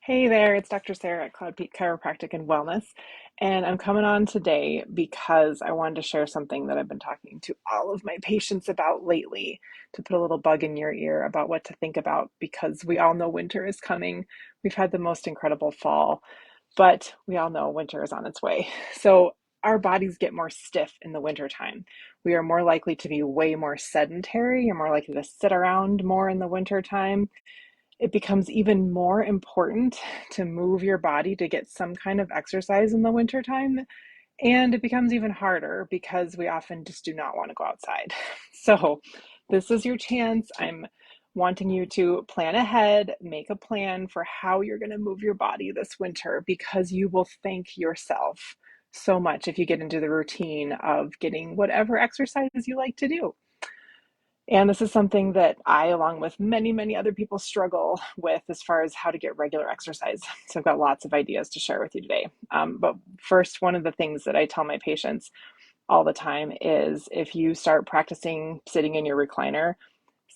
Hey there, it's Dr. Sarah at Cloud Peak Chiropractic and Wellness. And I'm coming on today because I wanted to share something that I've been talking to all of my patients about lately to put a little bug in your ear about what to think about because we all know winter is coming. We've had the most incredible fall, but we all know winter is on its way. So our bodies get more stiff in the wintertime. We are more likely to be way more sedentary. You're more likely to sit around more in the wintertime. It becomes even more important to move your body to get some kind of exercise in the wintertime. And it becomes even harder because we often just do not want to go outside. So, this is your chance. I'm wanting you to plan ahead, make a plan for how you're going to move your body this winter because you will thank yourself so much if you get into the routine of getting whatever exercise you like to do. And this is something that I, along with many, many other people, struggle with as far as how to get regular exercise. So I've got lots of ideas to share with you today. But first, one of the things that I tell my patients all the time is if you start practicing sitting in your recliner,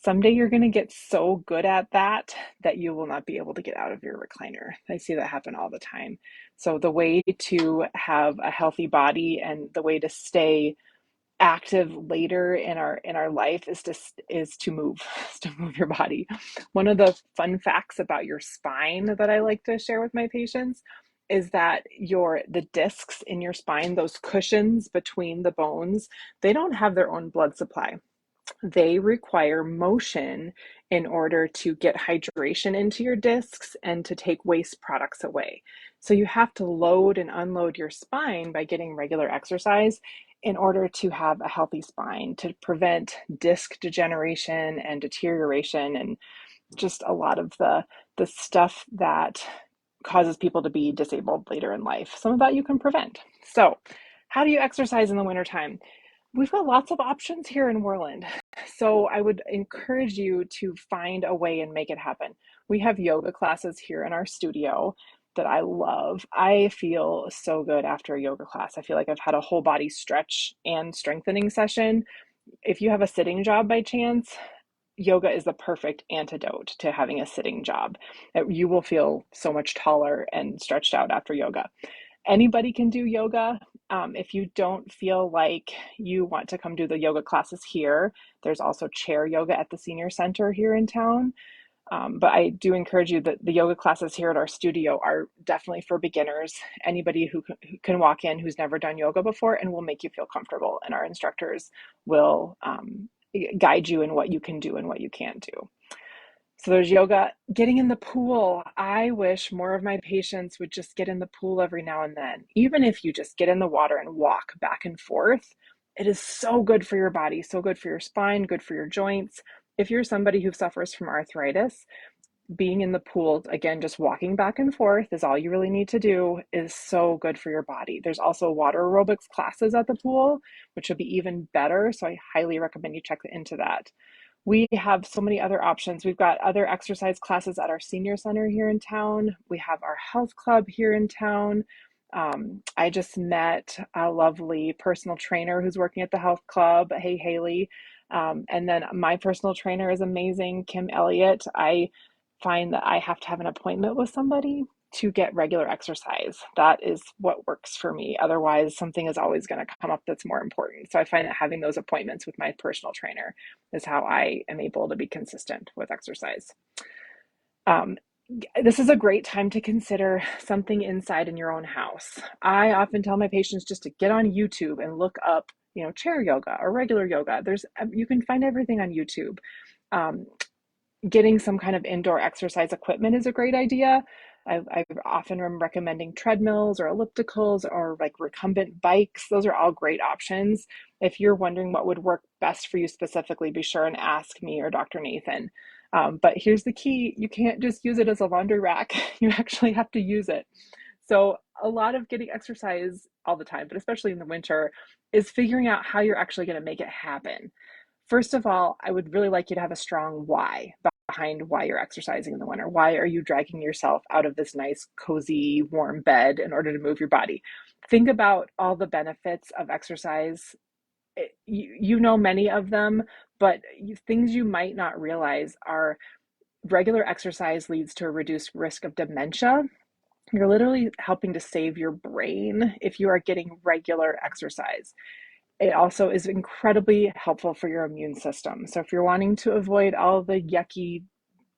someday you're going to get so good at that that you will not be able to get out of your recliner. I see that happen all the time. So the way to have a healthy body and the way to stay active later in our life is to move is to move your body. One of the fun facts about your spine that I like to share with my patients is that the discs in your spine, those cushions between the bones, they don't have their own blood supply. They require motion in order to get hydration into your discs and to take waste products away. So you have to load and unload your spine by getting regular exercise in order to have a healthy spine, to prevent disc degeneration and deterioration and just a lot of the stuff that causes people to be disabled later in life. Some of that you can prevent. So, how do you exercise in the wintertime? We've got lots of options here in Worland. So I would encourage you to find a way and make it happen. We have yoga classes here in our studio that I love. I feel so good after a yoga class. I feel like I've had a whole body stretch and strengthening session. If you have a sitting job by chance, yoga is the perfect antidote to having a sitting job. You will feel so much taller and stretched out after yoga. Anybody can do yoga. If you don't feel like you want to come do the yoga classes here, there's also chair yoga at the senior center here in town. But I do encourage you that the yoga classes here at our studio are definitely for beginners. Anybody who can walk in who's never done yoga before and will make you feel comfortable. And our instructors will guide you in what you can do and what you can't do. So there's yoga. Getting in the pool. I wish more of my patients would just get in the pool every now and then. Even if you just get in the water and walk back and forth, it is so good for your body, so good for your spine, good for your joints. If you're somebody who suffers from arthritis, being in the pool, again, just walking back and forth is all you really need to do, is so good for your body. There's also water aerobics classes at the pool, which would be even better. So I highly recommend you check into that. We have so many other options. We've got other exercise classes at our senior center here in town. We have our health club here in town. I just met a lovely personal trainer who's working at the health club. Hey, Haley. And then my personal trainer is amazing, Kim Elliott. I find that I have to have an appointment with somebody to get regular exercise. That is what works for me. Otherwise, something is always going to come up that's more important. So I find that having those appointments with my personal trainer is how I am able to be consistent with exercise. Um, this is a great time to consider something inside in your own house. I often tell my patients just to get on YouTube and look up, chair yoga or regular yoga. You can find everything on YouTube. Getting some kind of indoor exercise equipment is a great idea. I often am recommending treadmills or ellipticals or like recumbent bikes. Those are all great options. If you're wondering what would work best for you specifically, be sure and ask me or Dr. Nathan. But here's the key. You can't just use it as a laundry rack. You actually have to use it. So a lot of getting exercise all the time, but especially in the winter, is figuring out how you're actually going to make it happen. First of all, I would really like you to have a strong why behind why you're exercising in the winter. Why are you dragging yourself out of this nice, cozy, warm bed in order to move your body? Think about all the benefits of exercise. You know many of them, but things you might not realize are regular exercise leads to a reduced risk of dementia. You're literally helping to save your brain if you are getting regular exercise. It also is incredibly helpful for your immune system. So if you're wanting to avoid all the yucky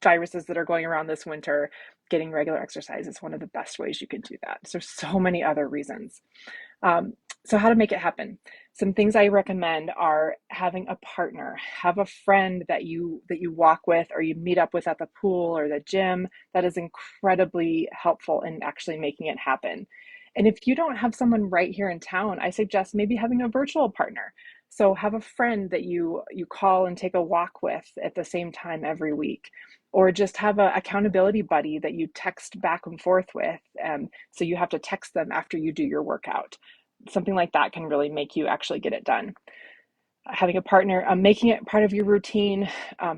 viruses that are going around this winter, getting regular exercise is one of the best ways you can do that. So many other reasons. Um, so how to make it happen? Some things I recommend are having a partner, have a friend that you walk with or you meet up with at the pool or the gym. That is incredibly helpful in actually making it happen. And if you don't have someone right here in town, I suggest maybe having a virtual partner. So have a friend that you call and take a walk with at the same time every week, or just have a accountability buddy that you text back and forth with. So you have to text them after you do your workout. Something like that can really make you actually get it done. Having a partner, making it part of your routine,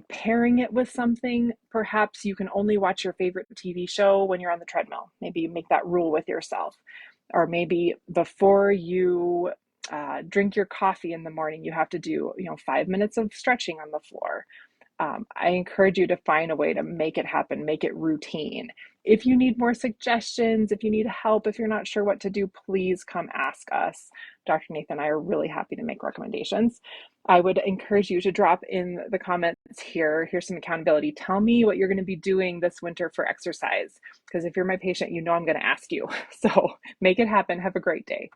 pairing it with something. Perhaps you can only watch your favorite TV show when you're on the treadmill. Maybe you make that rule with yourself. Or maybe before you drink your coffee in the morning, you have to do 5 minutes of stretching on the floor. I encourage you to find a way to make it happen, make it routine. If you need more suggestions, if you need help, if you're not sure what to do, please come ask us. Dr. Nathan and I are really happy to make recommendations. I would encourage you to drop in the comments here. Here's some accountability. Tell me what you're going to be doing this winter for exercise, because if you're my patient, you know I'm going to ask you. So make it happen. Have a great day.